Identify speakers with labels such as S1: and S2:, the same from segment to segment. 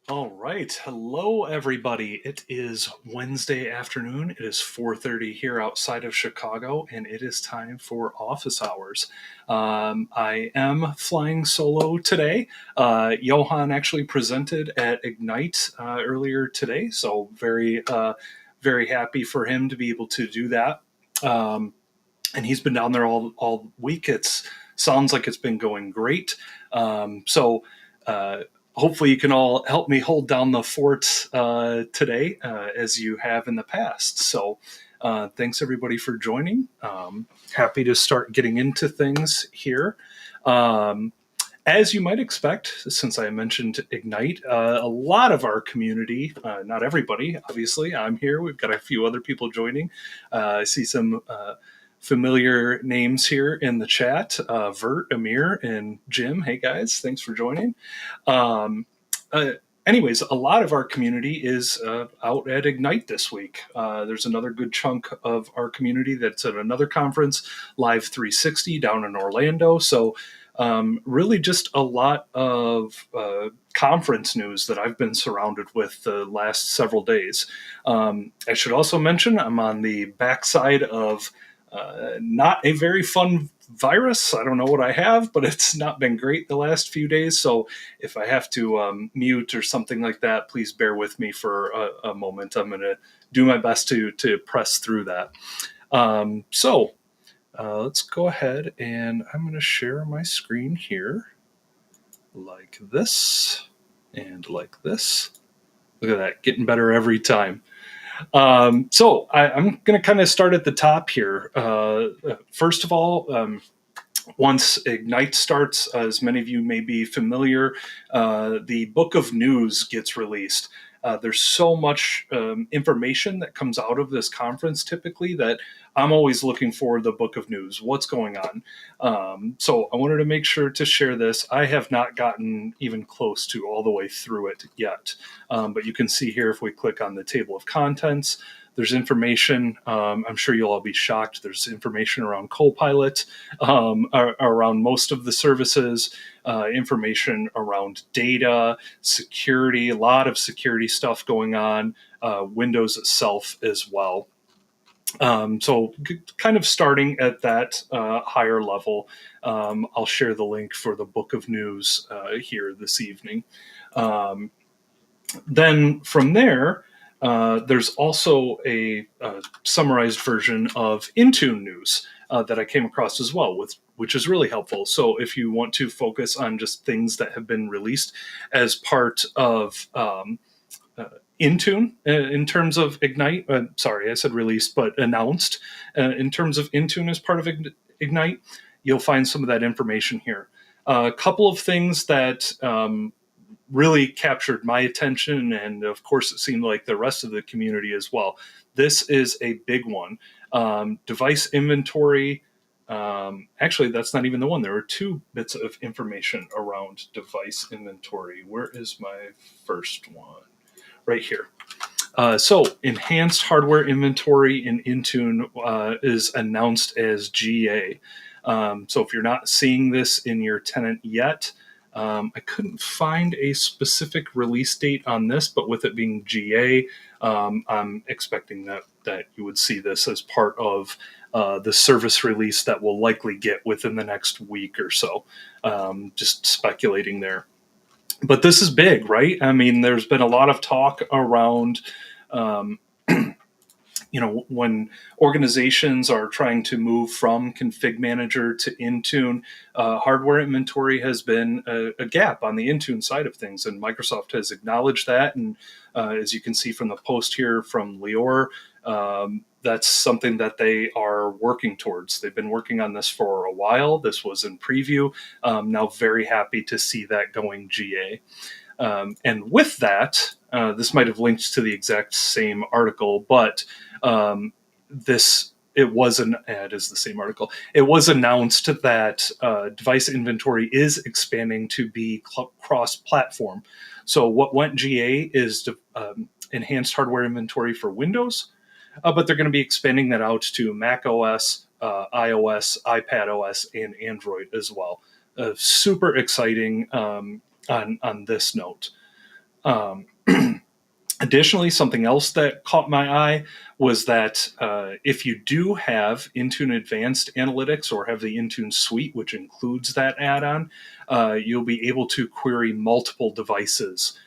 S1: All right. Hello, everybody. It is Wednesday afternoon. It is 4:30 here outside of Chicago, and it is time for office hours. I am flying solo today. Johan actually presented at Ignite earlier today, so very happy for him to be able to do that. And he's been down there all week. It sounds like it's been going great. So. Hopefully you can all help me hold down the fort today as you have in the past. So thanks everybody for joining. Happy to start getting into things here. As you might expect, since I mentioned Ignite, a lot of our community, not everybody, obviously, I'm here. We've got a few other people joining. I see some familiar names here in the chat. Vert, Amir, and Jim. Hey guys, thanks for joining. Anyways, a lot of our community is out at Ignite this week. There's another good chunk of our community that's at another conference, Live 360 down in Orlando. So really just a lot of conference news that I've been surrounded with the last several days. I should also mention I'm on the backside of not a very fun virus. I don't know what I have, but it's not been great the last few days. So if I have to mute or something like that, please bear with me for a moment. I'm going to do my best to press through that. Let's go ahead and I'm going to share my screen here like this and like this. Look at that, getting better every time. I'm going to kind of start at the top here. First of all, once Ignite starts, as many of you may be familiar, the Book of News gets released. There's so much information that comes out of this conference typically that I'm always looking for the Book of News. What's going on? So I wanted to make sure to share this. I have not gotten even close to all the way through it yet. But you can see here if we click on the table of contents, there's information. I'm sure you'll all be shocked. There's information around Copilot, around most of the services, information around data, security, a lot of security stuff going on, Windows itself as well. So kind of starting at that higher level, I'll share the link for the Book of News here this evening. Then from there, there's also a summarized version of Intune news that I came across as well, which is really helpful. So if you want to focus on just things that have been released as part of Intune in terms of Ignite, sorry, I said released, but announced in terms of Intune as part of Ignite, you'll find some of that information here. A couple of things that really captured my attention, and of course it seemed like the rest of the community as well. This is a big one. Device inventory. Actually, that's not even the one. There are two bits of information around device inventory. Where is my first one? Right here. So enhanced hardware inventory in Intune is announced as GA. So if you're not seeing this in your tenant yet, I couldn't find a specific release date on this, but with it being GA, I'm expecting that you would see this as part of the service release that we'll likely get within the next week or so. Just speculating there. But this is big, right? I mean, there's been a lot of talk around when organizations are trying to move from ConfigMgr to Intune, hardware inventory has been a gap on the Intune side of things, and Microsoft has acknowledged that. And as you can see from the post here from Lior, that's something that they are working towards. They've been working on this for a while. This was in preview. Now very happy to see that going GA. And with that, this might have linked to the exact same article, but it was the same article. It was announced that device inventory is expanding to be cross-platform. So what went GA is enhanced hardware inventory for Windows, but they're going to be expanding that out to Mac OS, iOS, iPad OS, and Android as well. Super exciting on this note. Um, Additionally, something else that caught my eye was that if you do have Intune Advanced Analytics or have the Intune Suite, which includes that add-on, you'll be able to query multiple devices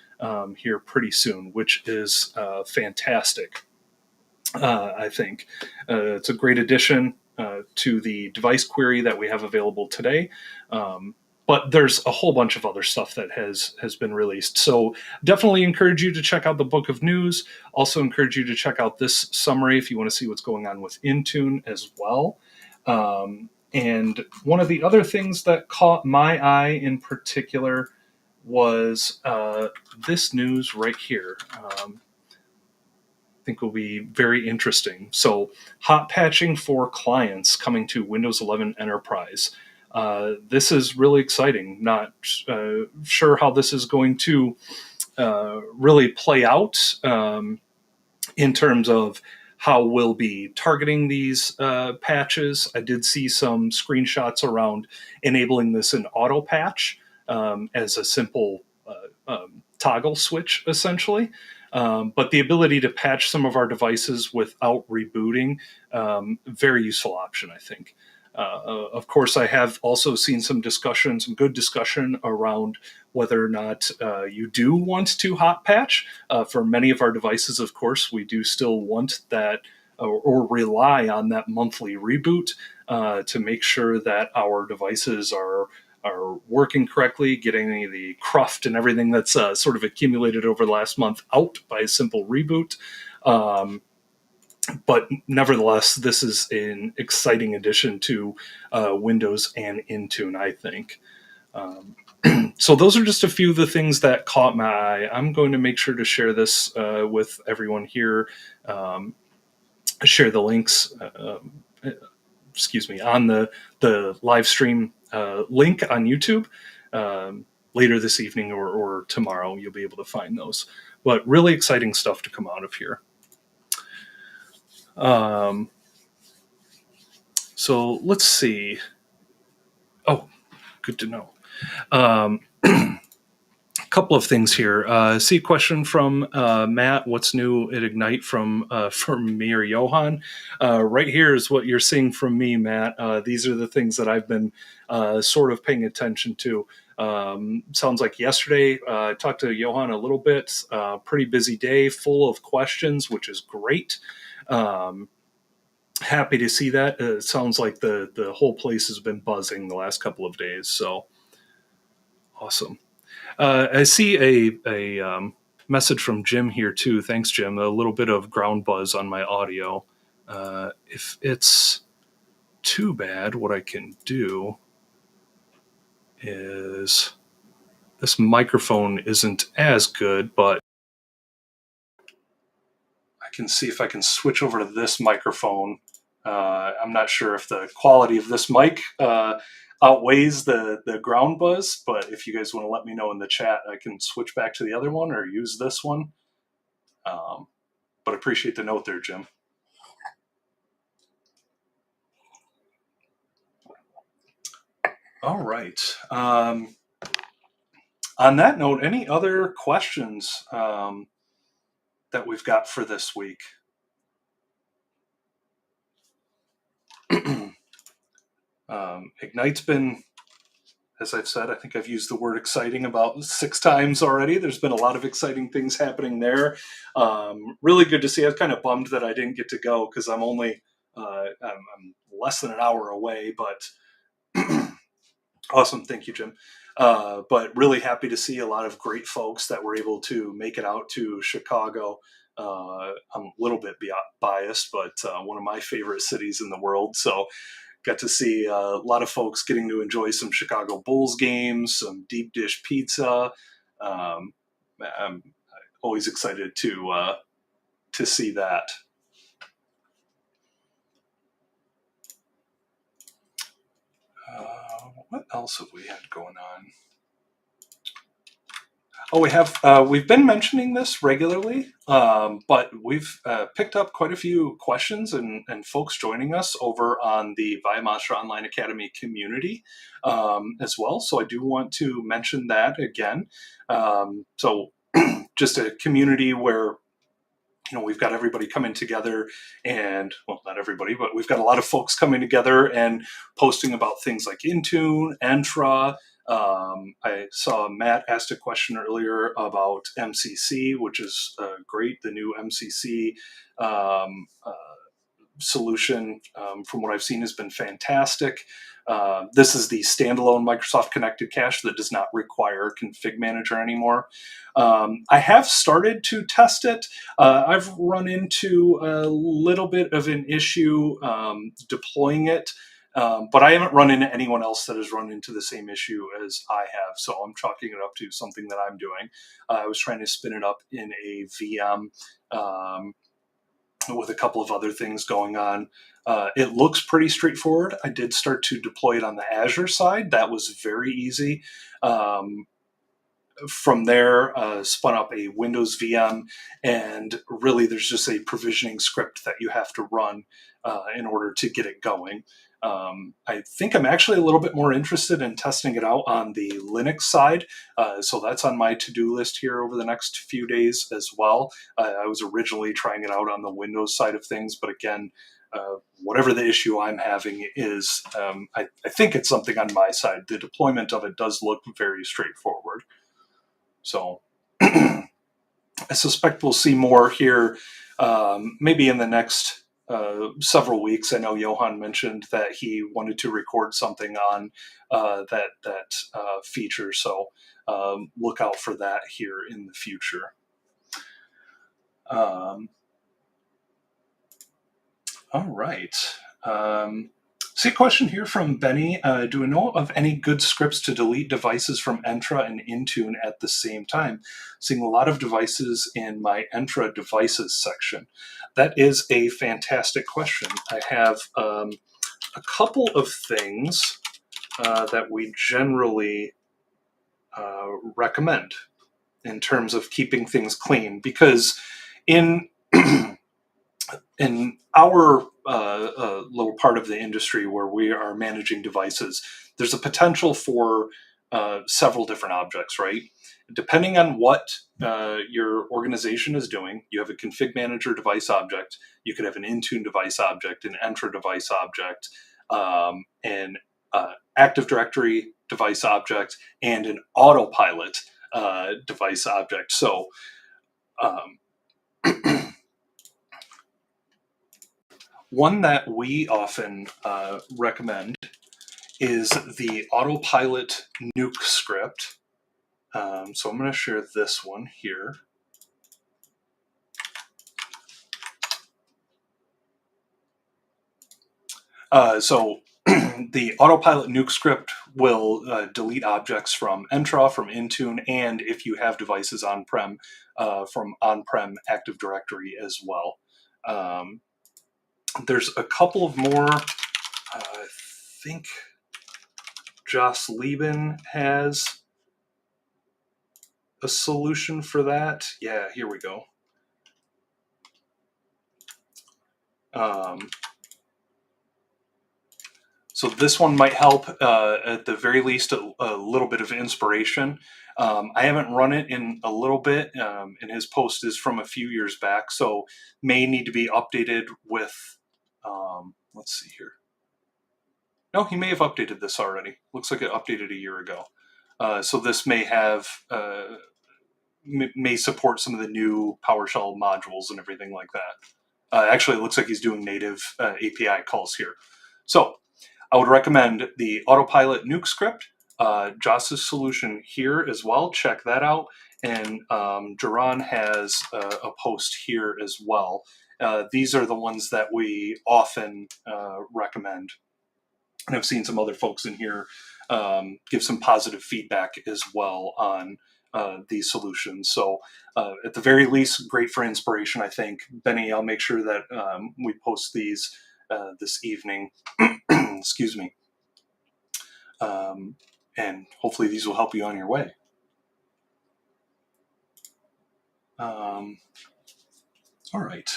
S1: here pretty soon, which is fantastic, I think. It's a great addition to the device query that we have available today. But there's a whole bunch of other stuff that has been released. So definitely encourage you to check out the book of news. Also encourage you to check out this summary if you want to see what's going on with Intune as well. And one of the other things that caught my eye in particular was this news right here. Think will be very interesting. So, hot patching for clients coming to Windows 11 Enterprise. This is really exciting. Not sure how this is going to really play out in terms of how we'll be targeting these patches. I did see some screenshots around enabling this in AutopatchNuke as a simple toggle switch, essentially. But the ability to patch some of our devices without rebooting, very useful option, I think. Of course, I have also seen some good discussion around whether or not you do want to hot patch. For many of our devices, of course, we do still want that or rely on that monthly reboot to make sure that our devices are working correctly, getting any of the cruft and everything that's sort of accumulated over the last month out by a simple reboot. But nevertheless, this is an exciting addition to Windows and Intune, I think. So those are just a few of the things that caught my eye. I'm going to make sure to share this with everyone here. Share the links, on the live stream link on YouTube. Later this evening or tomorrow, you'll be able to find those. But really exciting stuff to come out of here. So let's see. Oh, good to know. A couple of things here. See a question from Matt. What's new at Ignite from me or Johan? Right here is what you're seeing from me, Matt. These are the things that I've been sort of paying attention to. Sounds like yesterday I talked to Johan a little bit. Pretty busy day, full of questions, which is great. Happy to see that. It sounds like the whole place has been buzzing the last couple of days. So awesome. I see a message from Jim here too. Thanks, Jim. A little bit of ground buzz on my audio. If it's too bad, what I can do is this microphone isn't as good, but I can see if I can switch over to this microphone. I'm not sure if the quality of this mic outweighs the ground buzz, but if you guys want to let me know in the chat, I can switch back to the other one or use this one. But appreciate the note there, Jim. All right. On that note, any other questions that we've got for this week? Ignite's been, as I've said, I think I've used the word exciting about 6 times already. There's been a lot of exciting things happening there. Really good to see. I was kind of bummed that I didn't get to go because I'm only I'm less than an hour away, but awesome. Thank you, Jim. But really happy to see a lot of great folks that were able to make it out to Chicago. I'm a little bit biased, but one of my favorite cities in the world. So got to see a lot of folks getting to enjoy some Chicago Bulls games, some deep dish pizza. I'm always excited to see that. What else have we had going on? Oh, we've been mentioning this regularly, but we've picked up quite a few questions and folks joining us over on the ViaMonstra Online Academy community as well. So I do want to mention that again. So just a community where we've got everybody coming together, and well, not everybody, but we've got a lot of folks coming together and posting about things like Intune, Entra. I saw Matt asked a question earlier about MCC, which is great. The new MCC solution, from what I've seen, has been fantastic. This is the standalone Microsoft Connected Cache that does not require ConfigMgr anymore. I have started to test it. I've run into a little bit of an issue deploying it, but I haven't run into anyone else that has run into the same issue as I have, so I'm chalking it up to something that I'm doing. I was trying to spin it up in a VM with a couple of other things going on. It looks pretty straightforward. I did start to deploy it on the Azure side. That was very easy. From there, spun up a Windows VM, and really there's just a provisioning script that you have to run in order to get it going. I think I'm actually a little bit more interested in testing it out on the Linux side, so that's on my to-do list here over the next few days as well. I was originally trying it out on the Windows side of things, but again, whatever the issue I'm having is, I think it's something on my side. The deployment of it does look very straightforward. So I suspect we'll see more here, maybe in the next several weeks. I know Johan mentioned that he wanted to record something on that feature, so look out for that here in the future. All right. See a question here from Benny. Do we know of any good scripts to delete devices from Entra and Intune at the same time? Seeing a lot of devices in my Entra devices section. That is a fantastic question. I have a couple of things that we generally recommend in terms of keeping things clean, because in our little part of the industry where we are managing devices, there's a potential for several different objects, right? Depending on what your organization is doing, you have a ConfigMgr device object, you could have an Intune device object, an Entra device object, an Active Directory device object, and an Autopilot device object. So one that we often recommend is the AutopilotNuke script. So I'm going to share this one here. So the AutopilotNuke script will delete objects from Entra, from Intune, and if you have devices on-prem, from on-prem Active Directory as well. There's a couple of more. I think Joss Lieben has a solution for that. Yeah, here we go. So this one might help, at the very least, a little bit of inspiration. I haven't run it in a little bit, and his post is from a few years back, so may need to be updated with, let's see here. No, he may have updated this already. Looks like it updated a year ago. So this may have, may support some of the new PowerShell modules and everything like that. Actually, it looks like he's doing native API calls here. So I would recommend the AutopilotNuke script, Joss's solution here as well. Check that out. And Duran has a post here as well. These are the ones that we often recommend. And I've seen some other folks in here give some positive feedback as well on these solutions. So at the very least, great for inspiration, I think. Benny, I'll make sure that we post these this evening. Excuse me. And hopefully these will help you on your way. All right.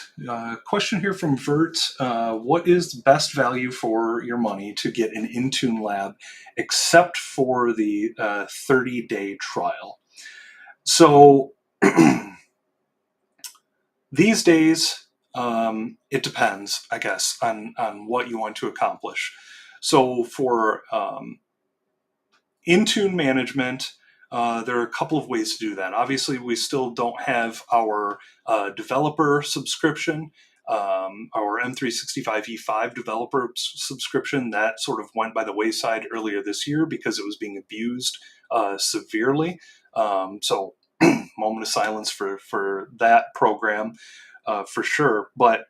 S1: Question here from Vert. What is the best value for your money to get an Intune lab except for the 30-day trial? So These days, it depends, I guess, on what you want to accomplish. So for Intune management, there are a couple of ways to do that. Obviously, we still don't have our developer subscription, our M365 E5 subscription. That sort of went by the wayside earlier this year because it was being abused severely. So, moment of silence for that program for sure. But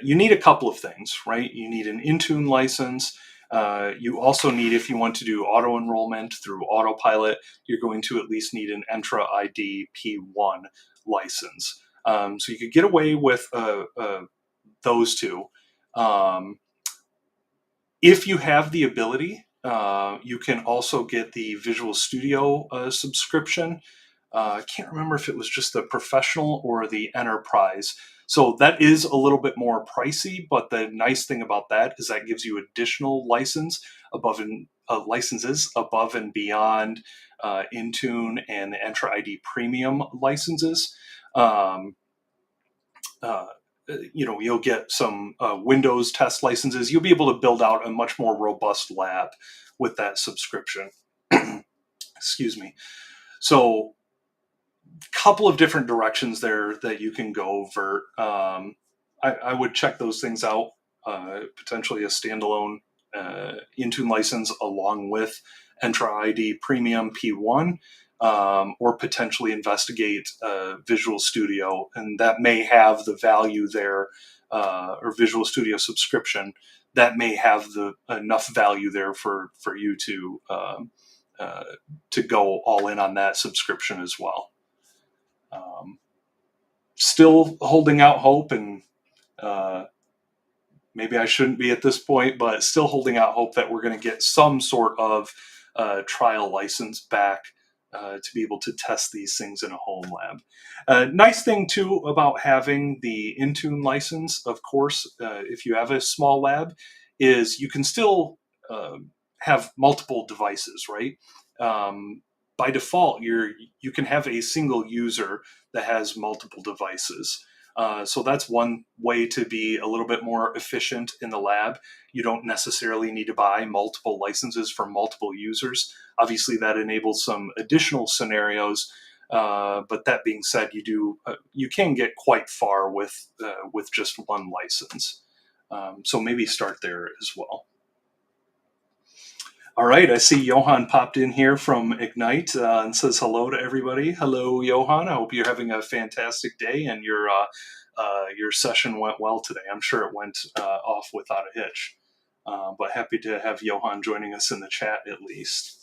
S1: you need a couple of things, right? You need an Intune license. You also need, if you want to do auto enrollment through Autopilot, you're going to at least need an Entra ID P1 license. So you could get away with those two. If you have the ability, you can also get the Visual Studio subscription. I can't remember if it was just the professional or the enterprise. So that is a little bit more pricey, but the nice thing about that is that gives you additional licenses above and beyond Intune and the Entra ID Premium licenses. You'll get some Windows test licenses. You'll be able to build out a much more robust lab with that subscription. Excuse me. So couple of different directions there that you can go, Vert. I would check those things out. Potentially a standalone Intune license along with Entra ID Premium P1, or potentially investigate Visual Studio, and that may have the value there, or Visual Studio subscription that may have the enough value there for you to go all in on that subscription as well. Still holding out hope, and maybe I shouldn't be at this point, but still holding out hope that we're going to get some sort of trial license back to be able to test these things in a home lab. Nice thing too about having the Intune license, of course, if you have a small lab, is you can still have multiple devices, right? By default, you can have a single user that has multiple devices. So that's one way to be a little bit more efficient in the lab. You don't necessarily need to buy multiple licenses for multiple users. Obviously, that enables some additional scenarios. But that being said, you can get quite far with just one license. So maybe start there as well. All right, I see Johan popped in here from Ignite and says hello to everybody. Hello, Johan. I hope you're having a fantastic day and your session went well today. I'm sure it went off without a hitch. But happy to have Johan joining us in the chat at least.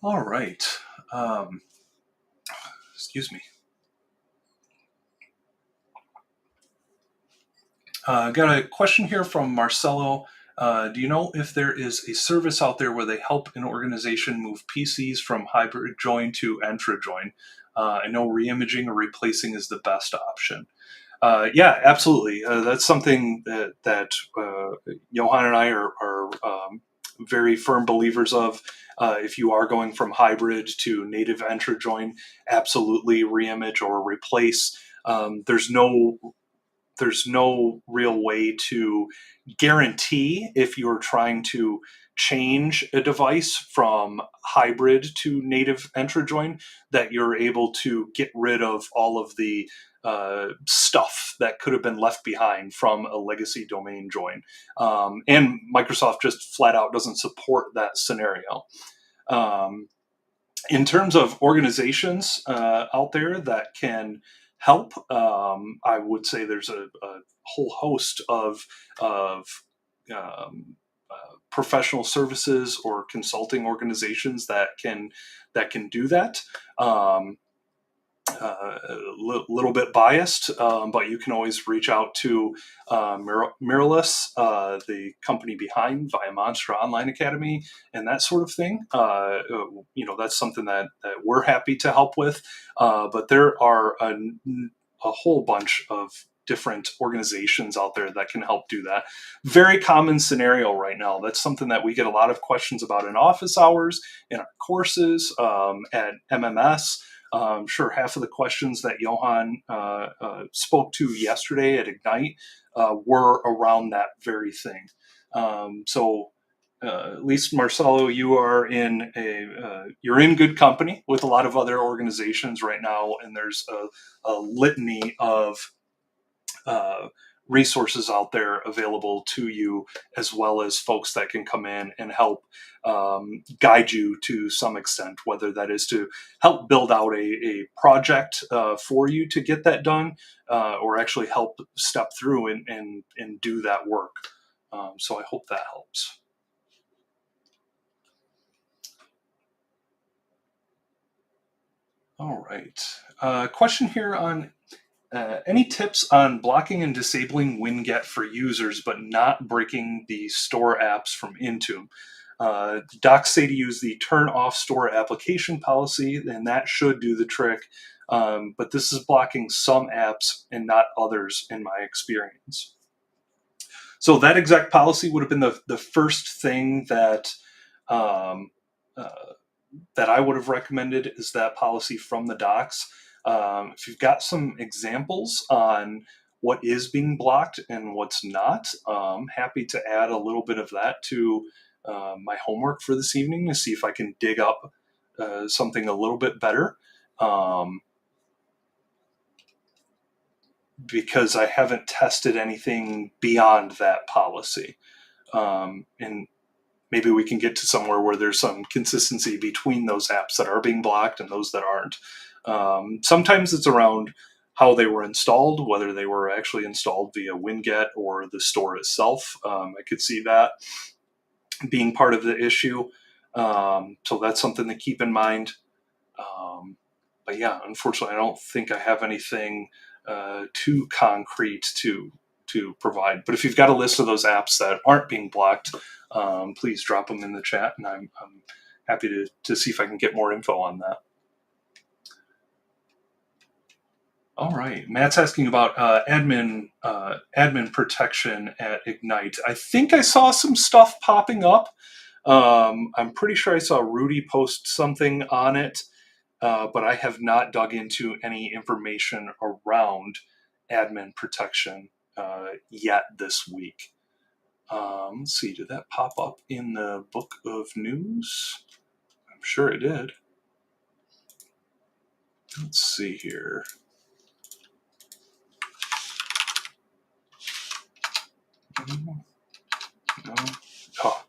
S1: All right. Excuse me. Got a question here from Marcelo. Do you know if there is a service out there where they help an organization move PCs from hybrid join to Entra Join? I know reimaging or replacing is the best option. Yeah, absolutely. That's something that Johan and I are very firm believers of. If you are going from hybrid to native Entra Join, absolutely reimage or replace. There's no real way to guarantee, if you're trying to change a device from hybrid to native Entra Join, that you're able to get rid of all of the stuff that could have been left behind from a legacy domain join. And Microsoft just flat out doesn't support that scenario. In terms of organizations out there that can help, I would say there's a whole host of professional services or consulting organizations that can do that. Little bit biased, but you can always reach out to Miralus, the company behind ViaMonstra Online Academy, and that sort of thing. That's something that we're happy to help with. But there are a whole bunch of different organizations out there that can help do that. Very common scenario right now. That's something that we get a lot of questions about in office hours, in our courses, at MMS. I'm sure half of the questions that Johan spoke to yesterday at Ignite were around that very thing. So at least Marcelo, you're in good company with a lot of other organizations right now, and there's a litany of resources out there available to you, as well as folks that can come in and help guide you to some extent, whether that is to help build out a project for you to get that done, or actually help step through and do that work. So I hope that helps. All right. Question here on any tips on blocking and disabling WinGet for users, but not breaking the store apps from Intune? Docs say to use the turn off store application policy, and that should do the trick. But this is blocking some apps and not others in my experience. So that exact policy would have been the first thing that that I would have recommended, is that policy from the docs. If you've got some examples on what is being blocked and what's not, happy to add a little bit of that to my homework for this evening to see if I can dig up something a little bit better. Because I haven't tested anything beyond that policy. And maybe we can get to somewhere where there's some consistency between those apps that are being blocked and those that aren't. Sometimes it's around how they were installed, whether they were actually installed via WinGet or the store itself. I could see that being part of the issue. So that's something to keep in mind. But yeah, unfortunately, I don't think I have anything too concrete to provide. But if you've got a list of those apps that aren't being blocked, please drop them in the chat, and I'm happy to see if I can get more info on that. All right, Matt's asking about admin protection at Ignite. I think I saw some stuff popping up. I'm pretty sure I saw Rudy post something on it, but I have not dug into any information around admin protection yet this week. Let's see, did that pop up in the book of news? I'm sure it did. Let's see here. No. Oh,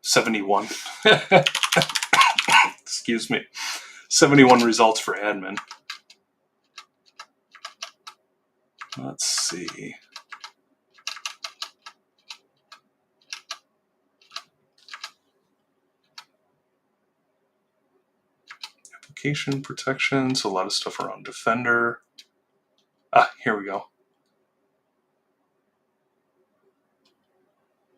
S1: 71. Excuse me. 71 results for admin. Let's see. Application protection, so a lot of stuff around Defender. Here we go.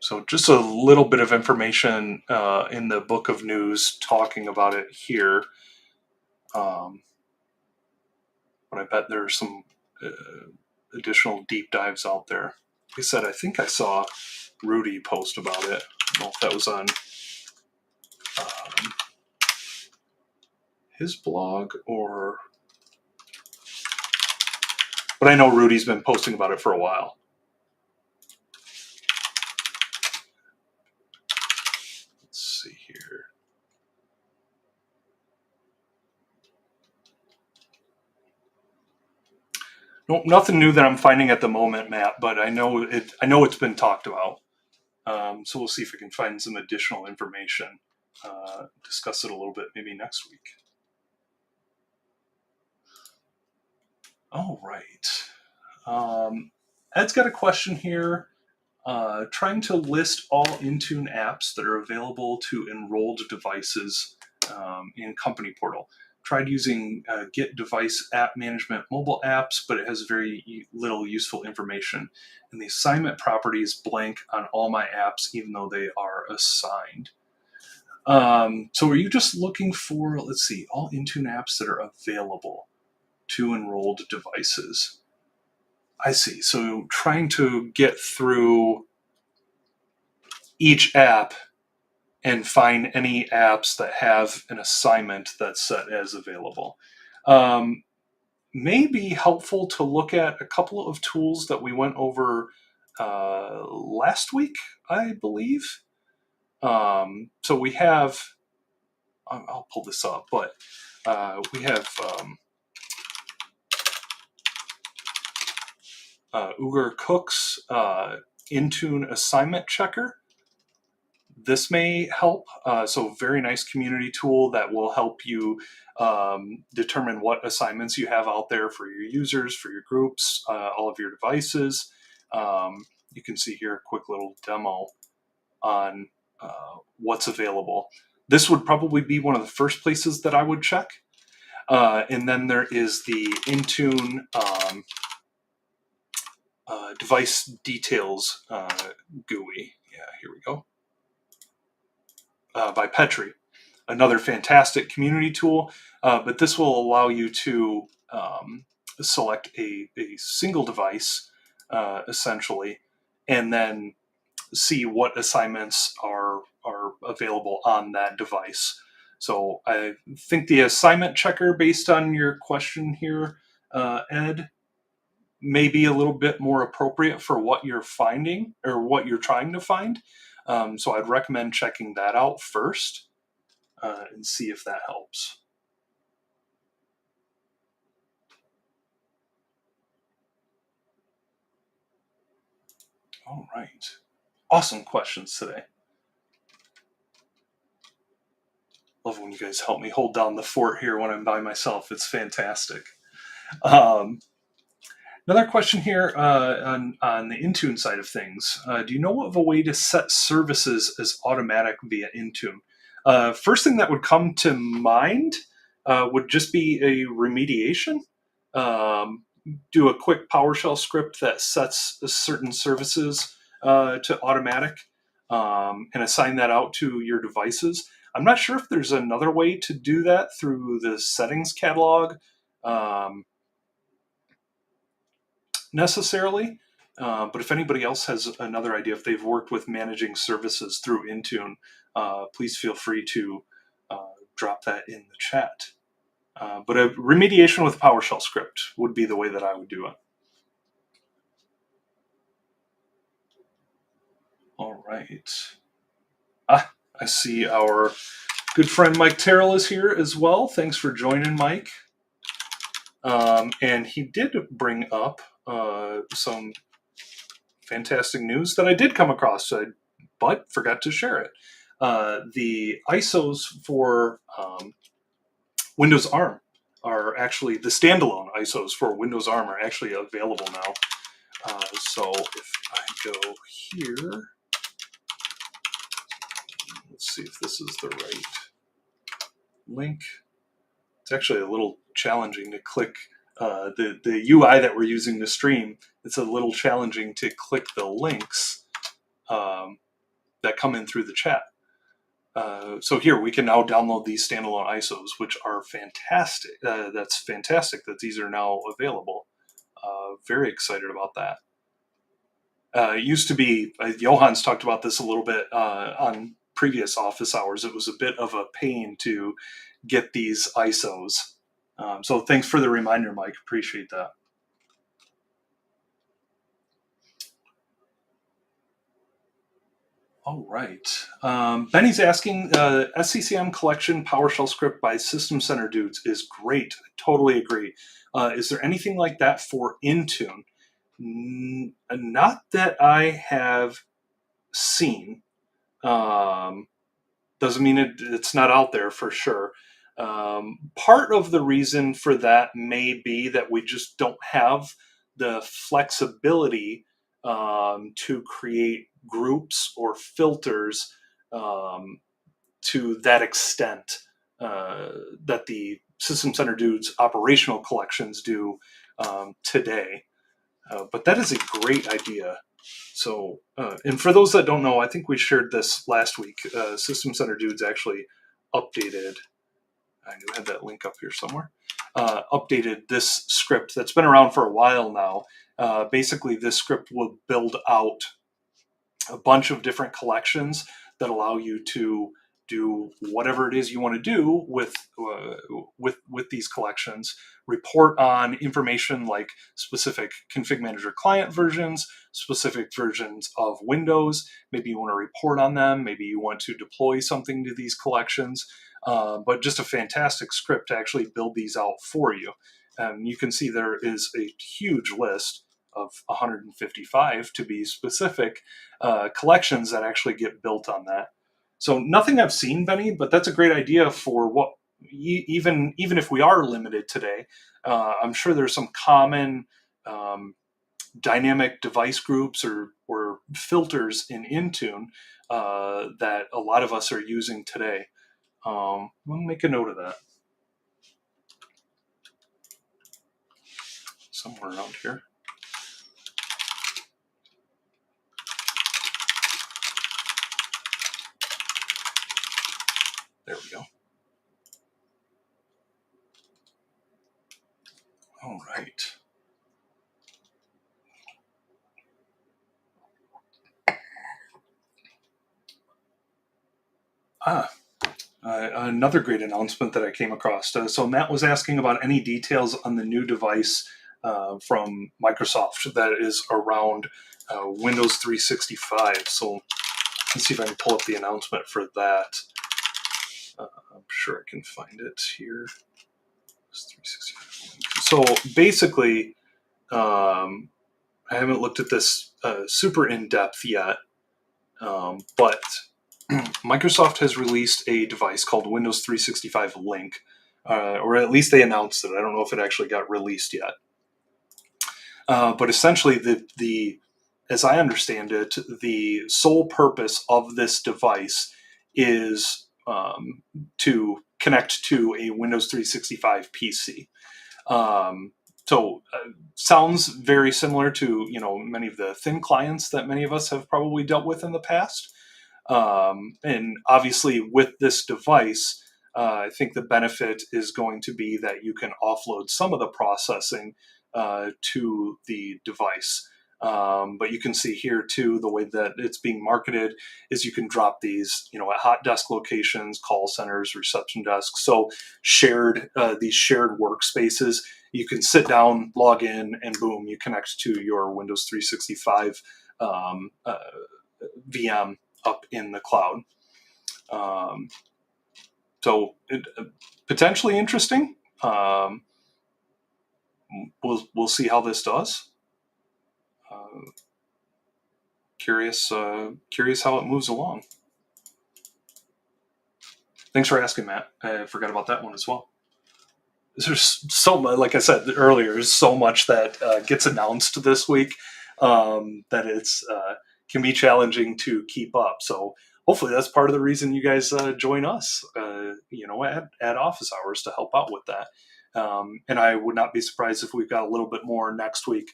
S1: So just a little bit of information in the book of news talking about it here. But I bet there's some additional deep dives out there. Like I said, I think I saw Rudy post about it. I don't know if that was on his blog or... But I know Rudy's been posting about it for a while. Let's see here. No, nothing new that I'm finding at the moment, Matt, but I know it's been talked about. So we'll see if we can find some additional information, discuss it a little bit maybe next week. All right. Ed's got a question here. Trying to list all Intune apps that are available to enrolled devices in Company Portal. Tried using Get Device App Management mobile apps, but it has very little useful information. And the assignment property is blank on all my apps, even though they are assigned. So are you just looking for, let's see, all Intune apps that are available to enrolled devices? I see. So trying to get through each app and find any apps that have an assignment that's set as available. May be helpful to look at a couple of tools that we went over last week, I believe. So we have, I'll pull this up, but we have Ugur Cook's Intune assignment checker. This may help. So very nice community tool that will help you determine what assignments you have out there for your users, for your groups, all of your devices. You can see here a quick little demo on what's available. This would probably be one of the first places that I would check. And then there is the Intune device details GUI. Yeah, here we go. By Petri, another fantastic community tool, but this will allow you to select a single device, essentially, and then see what assignments are available on that device. So I think the assignment checker, based on your question here, Ed, may be a little bit more appropriate for what you're finding or what you're trying to find. So I'd recommend checking that out first and see if that helps. All right. Awesome questions today. Love when you guys help me hold down the fort here when I'm by myself. It's fantastic. Another question here on the Intune side of things. Do you know of a way to set services as automatic via Intune? First thing that would come to mind would just be a remediation. Do a quick PowerShell script that sets certain services to automatic and assign that out to your devices. I'm not sure if there's another way to do that through the settings catalog. Necessarily, but if anybody else has another idea, if they've worked with managing services through Intune, please feel free to drop that in the chat. But a remediation with PowerShell script would be the way that I would do it. All right. I see our good friend Mike Terrell is here as well. Thanks for joining, Mike. And he did bring up some fantastic news that I did come across, but forgot to share it. The ISOs for Windows ARM are actually, the standalone ISOs for Windows ARM are actually available now. So if I go here, let's see if this is the right link. It's actually a little challenging to click the UI that we're using to stream. It's a little challenging to click the links that come in through the chat. So here we can now download these standalone ISOs, which are fantastic. That's fantastic that these are now available. Very excited about that. It used to be, Johan's talked about this a little bit on previous office hours. It was a bit of a pain to get these ISOs. So thanks for the reminder, Mike. Appreciate that. All right. Benny's asking, SCCM collection PowerShell script by System Center dudes is great. I totally agree. Is there anything like that for Intune? Not that I have seen. Doesn't mean it's not out there for sure. Part of the reason for that may be that we just don't have the flexibility to create groups or filters to that extent that the System Center dudes operational collections do today. But that is a great idea. So, and for those that don't know, I think we shared this last week. System Center dudes actually updated, I do have that link up here somewhere, updated this script that's been around for a while now. Basically, this script will build out a bunch of different collections that allow you to do whatever it is you want to do with these collections. Report on information like specific ConfigMgr client versions, specific versions of Windows. Maybe you want to report on them. Maybe you want to deploy something to these collections. But just a fantastic script to actually build these out for you. You can see there is a huge list of 155 to be specific collections that actually get built on that. So nothing I've seen, Benny, but that's a great idea for what, even if we are limited today, I'm sure there's some common dynamic device groups or filters in Intune that a lot of us are using today. We'll make a note of that. Somewhere around here. There we go. All right. Another great announcement that I came across. So Matt was asking about any details on the new device from Microsoft that is around Windows 365. So let's see if I can pull up the announcement for that. I'm sure I can find it here. 365. So basically, I haven't looked at this super in depth yet, but Microsoft has released a device called Windows 365 Link, or at least they announced it. I don't know if it actually got released yet. But essentially, as I understand it, the sole purpose of this device is to connect to a Windows 365 PC. Sounds very similar to many of the thin clients that many of us have probably dealt with in the past. And obviously, with this device, I think the benefit is going to be that you can offload some of the processing to the device. But you can see here too, the way that it's being marketed is you can drop these, at hot desk locations, call centers, reception desks. So these shared workspaces, you can sit down, log in, and boom, you connect to your Windows 365 VM up in the cloud. So potentially interesting. We'll see how this does. Curious how it moves along. Thanks for asking, Matt. I forgot about that one as well. There's so much, like I said earlier, there's so much that gets announced this week that it's can be challenging to keep up. So hopefully that's part of the reason you guys join us, at office hours to help out with that. And I would not be surprised if we've got a little bit more next week,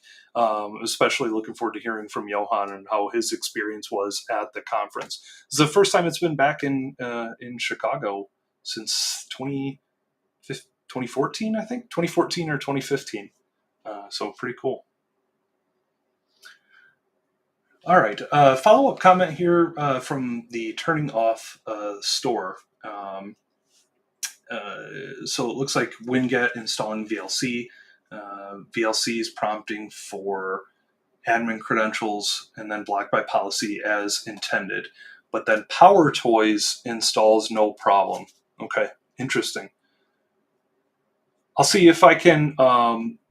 S1: especially looking forward to hearing from Johan and how his experience was at the conference. It's the first time it's been back in Chicago since 2014, I think, 2014 or 2015. So pretty cool. All right, follow-up comment here from the turning off store. So it looks like WinGet installing VLC. VLC is prompting for admin credentials and then blocked by policy as intended. But then PowerToys installs no problem. Okay, interesting. I'll see if I can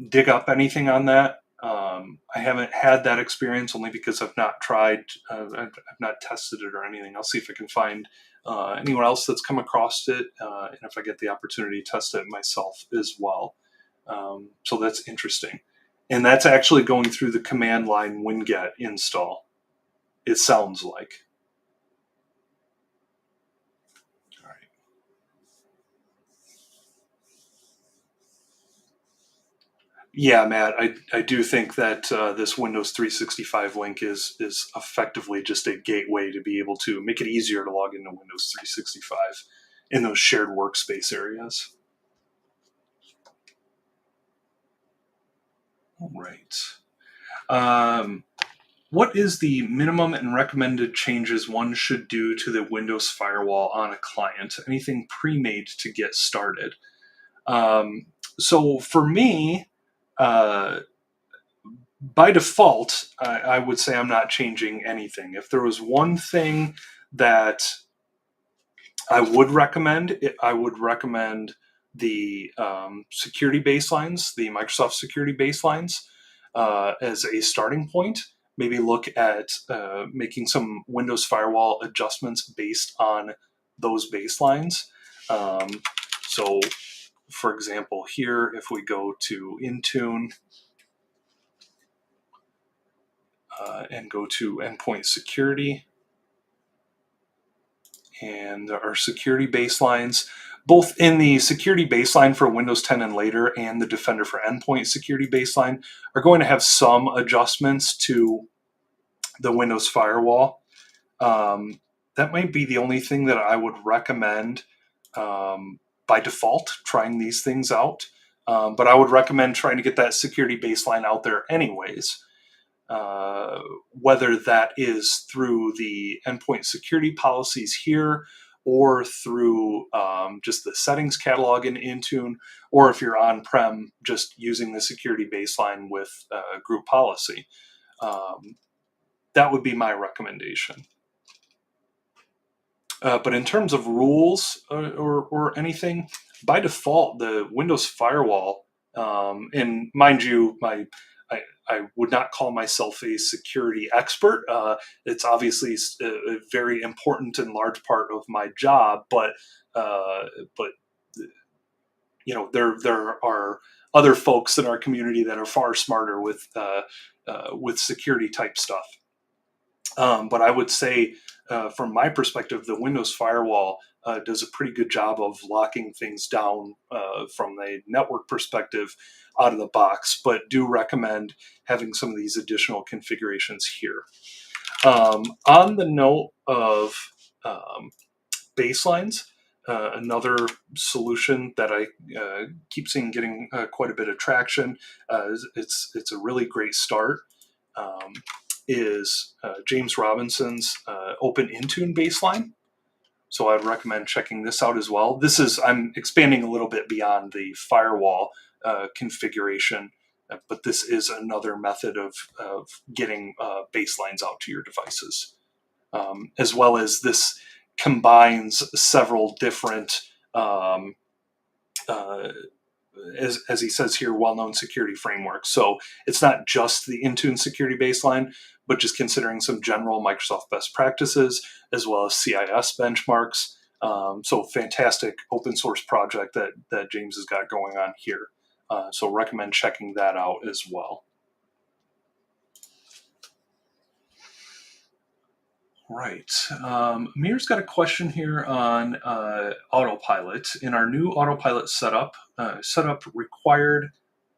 S1: dig up anything on that. I haven't had that experience only because I've not tried, I've not tested it or anything. I'll see if I can find anyone else that's come across it, and if I get the opportunity to test it myself as well. So that's interesting. And that's actually going through the command line WinGet install, it sounds like. All right. Yeah, Matt, I do think that this Windows 365 link is effectively just a gateway to be able to make it easier to log into Windows 365 in those shared workspace areas. All right. what is the minimum and recommended changes one should do to the Windows firewall on a client? Anything pre-made to get started? So for me, by default, I would say I'm not changing anything. If there was one thing that I would recommend, the security baselines, the Microsoft security baselines, as a starting point. Maybe look at making some Windows firewall adjustments based on those baselines. So, for example, here, if we go to Intune and go to Endpoint Security, and our security baselines, both in the security baseline for Windows 10 and later and the Defender for Endpoint security baseline, are going to have some adjustments to the Windows firewall. That might be the only thing that I would recommend by default, trying these things out. But I would recommend trying to get that security baseline out there anyways. Whether that is through the endpoint security policies here, or through just the settings catalog in Intune, or if you're on-prem, just using the security baseline with group policy. That would be my recommendation. But in terms of rules or anything, by default, the Windows firewall, and mind you, I would not call myself a security expert. It's obviously a very important and large part of my job, but there are other folks in our community that are far smarter with security type stuff. But I would say, from my perspective, the Windows firewall does a pretty good job of locking things down from a network perspective out of the box, but do recommend having some of these additional configurations here. On the note of baselines, another solution that I keep seeing getting quite a bit of traction, it's a really great start, is James Robinson's Open Intune baseline. So I'd recommend checking this out as well. I'm expanding a little bit beyond the firewall configuration, but this is another method of getting baselines out to your devices. As well as this combines several different, as he says here, well-known security frameworks. So it's not just the Intune security baseline, but just considering some general Microsoft best practices, as well as CIS benchmarks. So fantastic open source project that James has got going on here. So recommend checking that out as well. Right. Amir's got a question here on Autopilot. In our new Autopilot setup, required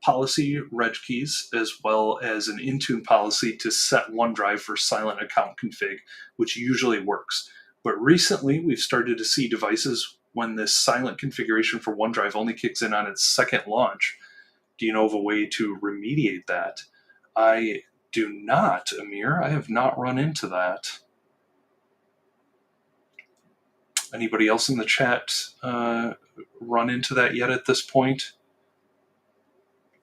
S1: policy reg keys, as well as an Intune policy to set OneDrive for silent account config, which usually works. But recently, we've started to see devices when this silent configuration for OneDrive only kicks in on its second launch. Do you know of a way to remediate that? I do not, Amir. I have not run into that. Anybody else in the chat run into that yet at this point?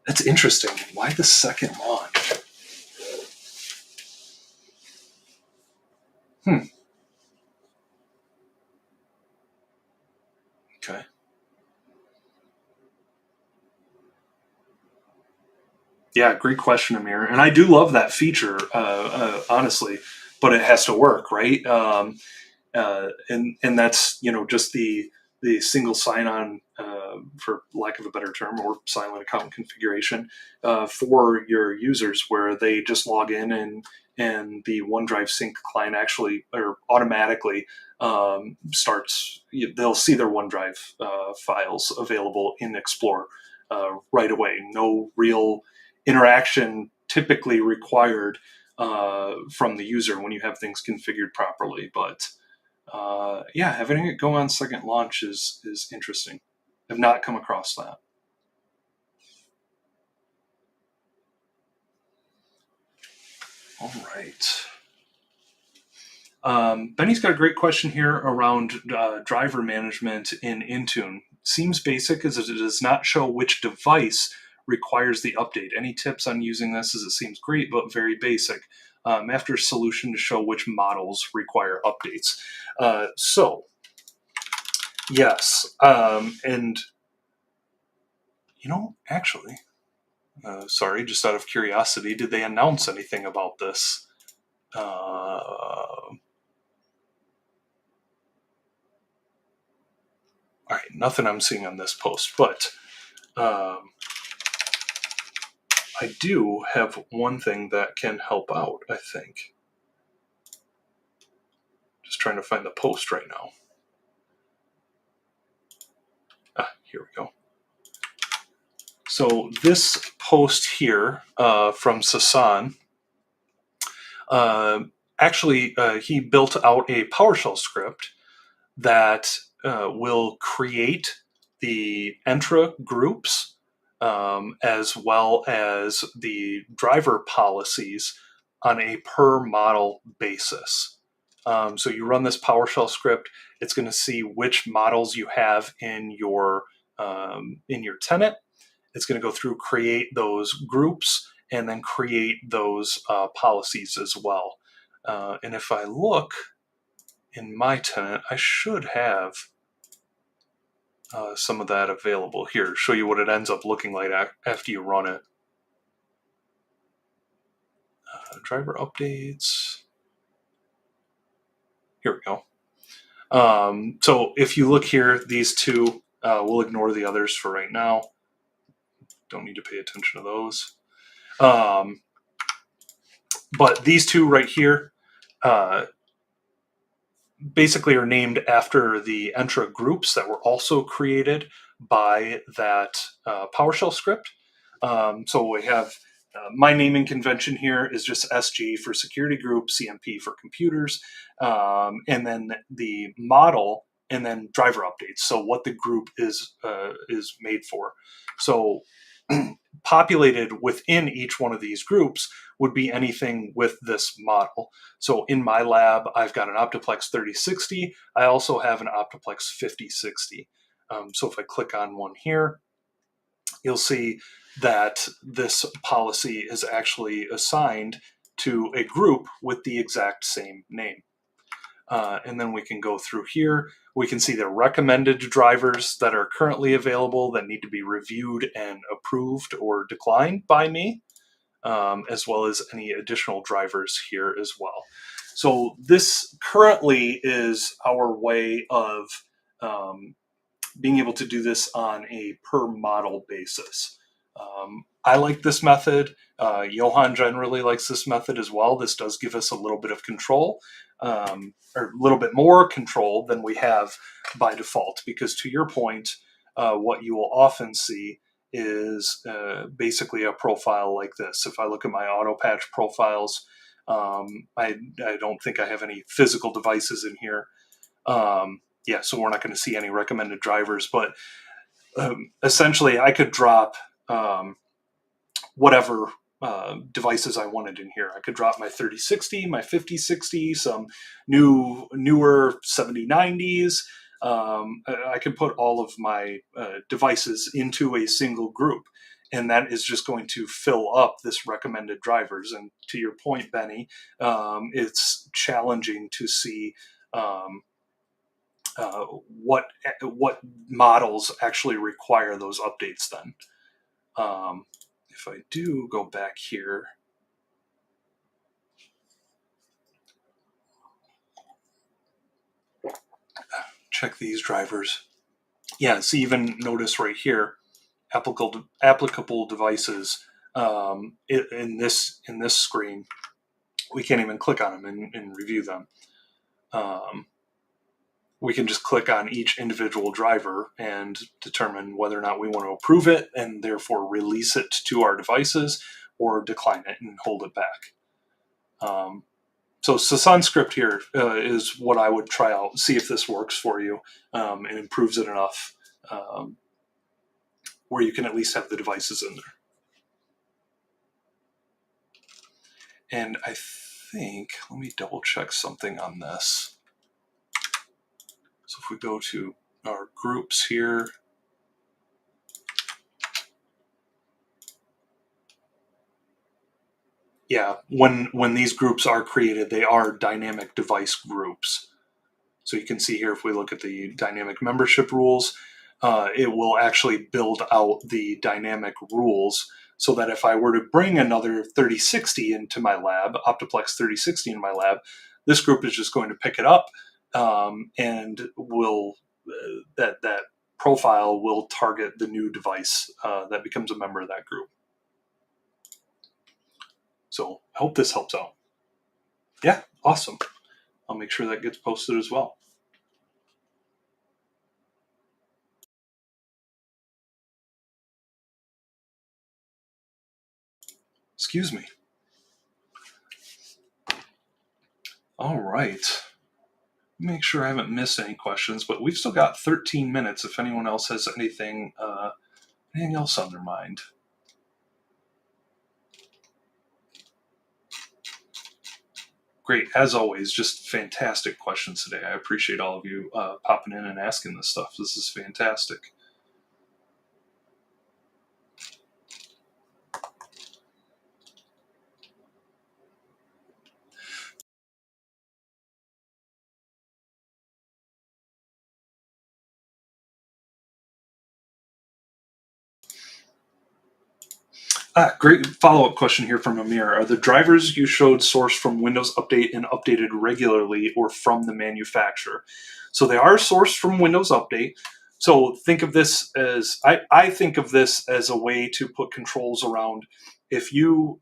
S1: That's interesting. Why the second launch? Okay. Yeah, great question, Amir. And I do love that feature, honestly, but it has to work, right? And that's just the single sign-on, for lack of a better term, or silent account configuration for your users, where they just log in and the OneDrive sync client actually or automatically starts. They'll see their OneDrive files available in Explorer right away. No real interaction typically required from the user when you have things configured properly, but yeah, having it go on second launch is interesting. I've not come across that. All right. Benny's got a great question here around driver management in Intune. Seems basic as it does not show which device requires the update. Any tips on using this, as it seems great but very basic. After solution to show which models require updates. So yes, and you know, actually, sorry, just out of curiosity, did they announce anything about this? All right, nothing I'm seeing on this post, but I do have one thing that can help out, I think. Just trying to find the post right now. Here we go. So this post here from Sasan, actually he built out a PowerShell script that will create the Entra groups as well as the driver policies on a per model basis. So you run this PowerShell script, it's going to see which models you have in your tenant. It's going to go through, create those groups, and then create those policies as well. And if I look in my tenant, I should have some of that available here. Show you what it ends up looking like after you run it. Driver updates. Here we go. So if you look here, these two, we'll ignore the others for right now. Don't need to pay attention to those. But these two right here basically are named after the Entra groups that were also created by that PowerShell script. So we have my naming convention here is just SG for security group, CMP for computers, and then the model, and then driver updates. So what the group is made for. So populated within each one of these groups would be anything with this model. So in my lab, I've got an Optiplex 3060. I also have an Optiplex 5060. So if I click on one here, you'll see that this policy is actually assigned to a group with the exact same name. And then we can go through here. We can see the recommended drivers that are currently available that need to be reviewed and approved or declined by me, as well as any additional drivers here as well. So this currently is our way of being able to do this on a per model basis. I like this method. Johan generally likes this method as well. This does give us a little bit of control, or a little bit more control than we have by default, because to your point, what you will often see is basically a profile like this. If I look at my Autopatch profiles, I don't think I have any physical devices in here. Yeah, so we're not going to see any recommended drivers, but essentially I could drop whatever devices I wanted in here. I could drop my 3060, my 5060, some newer 7090s. I can put all of my devices into a single group, and that is just going to fill up this recommended drivers. And to your point, Benny, it's challenging to see what models actually require those updates then. If I do go back here, check these drivers. Yeah, so even notice right here, applicable devices in this screen, we can't even click on them and review them. We can just click on each individual driver and determine whether or not we want to approve it and therefore release it to our devices, or decline it and hold it back. So Sasan script here is what I would try out, see if this works for you and improves it enough where you can at least have the devices in And I think, let me double check something on this. So if we go to our groups here, yeah, when these groups are created, they are dynamic device groups. So you can see here, if we look at the dynamic membership rules, it will actually build out the dynamic rules so that if I were to bring another 3060 into my lab, Optiplex 3060 in my lab, this group is just going to pick it up and will that profile will target the new device that becomes a member of that group. So I hope this helps out. Yeah, awesome. I'll make sure that gets posted as well. Excuse me. All right. Make sure I haven't missed any questions, but we've still got 13 minutes if anyone else has anything else on their mind. Great, as always, just fantastic questions today. I appreciate all of you popping in and asking this stuff. This is fantastic. Great follow-up question here from Amir. Are the drivers you showed sourced from Windows Update and updated regularly or from the manufacturer? So they are sourced from Windows Update. So think of this as, I think of this as a way to put controls around if you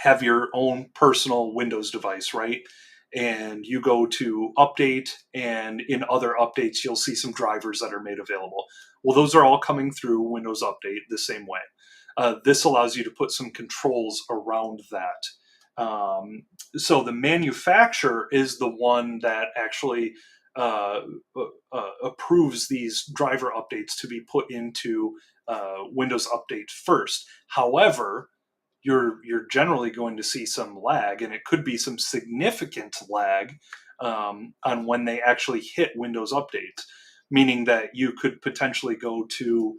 S1: have your own personal Windows device, right? And you go to update, and in other updates, you'll see some drivers that are made available. Well, those are all coming through Windows Update the same way. This allows you to put some controls around that. So the manufacturer is the one that actually approves these driver updates to be put into Windows Update first. However, you're generally going to see some lag, and it could be some significant lag on when they actually hit Windows Update, meaning that you could potentially go to,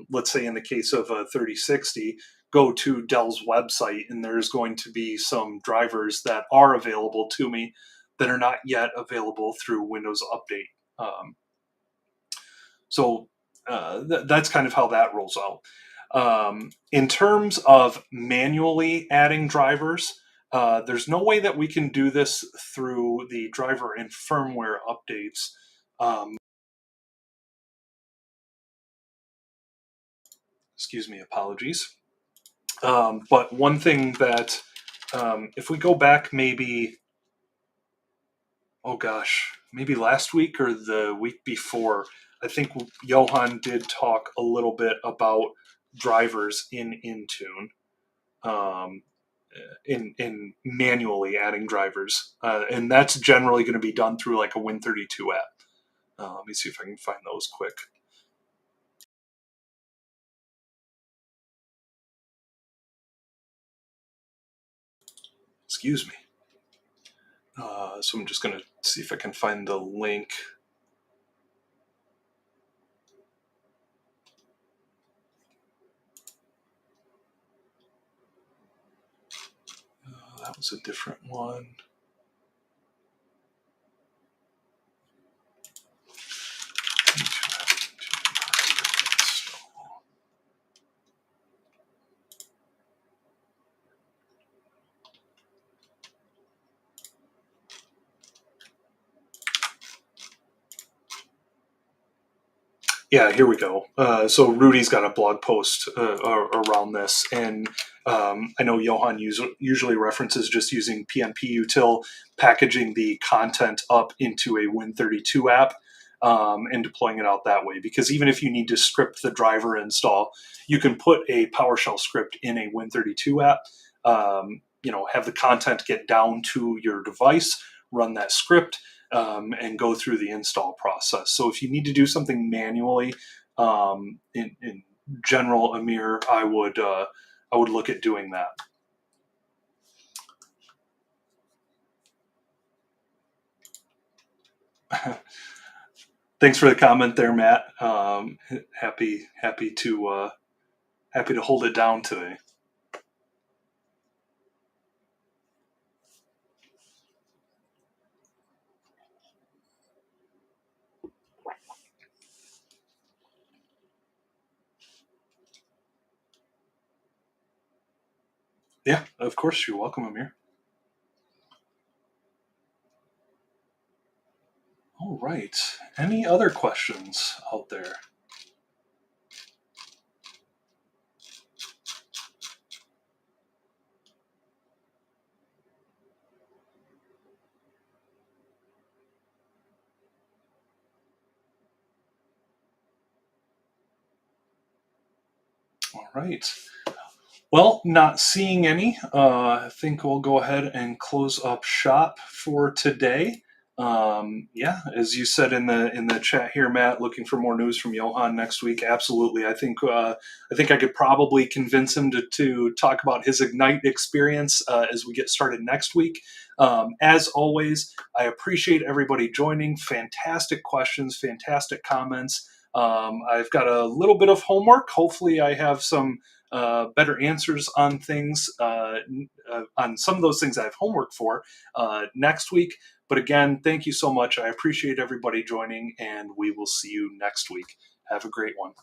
S1: let's say in the case of a 3060, go to Dell's website, and there's going to be some drivers that are available to me that are not yet available through Windows Update. So that's kind of how that rolls out. In terms of manually adding drivers, there's no way that we can do this through the driver and firmware updates. Excuse me, apologies. But one thing that, if we go back maybe, oh gosh, maybe last week or the week before, I think Johan did talk a little bit about drivers in Intune. In manually adding drivers, and that's generally going to be done through like a Win32 app. Let me see if I can find those quick. Excuse me. So I'm just going to see if I can find the link. That was a different one. Yeah, here we go. So Rudy's got a blog post around this, and I know Johan usually references just using PNP util, packaging the content up into a Win32 app, and deploying it out that way. Because even if you need to script the driver install, you can put a PowerShell script in a Win32 app, have the content get down to your device, run that script, and go through the install process. So if you need to do something manually, in general, Amir, I would look at doing that. Thanks for the comment there, Matt. Happy to hold it down today. Yeah, of course. You're welcome, Amir. All right. Any other questions out there? All right. Well, not seeing any, I think we'll go ahead and close up shop for today. Yeah, as you said in the chat here, Matt, looking for more news from Johan next week. Absolutely, I think I could probably convince him to talk about his Ignite experience as we get started next week. As always, I appreciate everybody joining. Fantastic questions, fantastic comments. I've got a little bit of homework. Hopefully, I have some better answers on things, on some of those things I have homework for next week. But again, thank you so much. I appreciate everybody joining, and we will see you next week. Have a great one.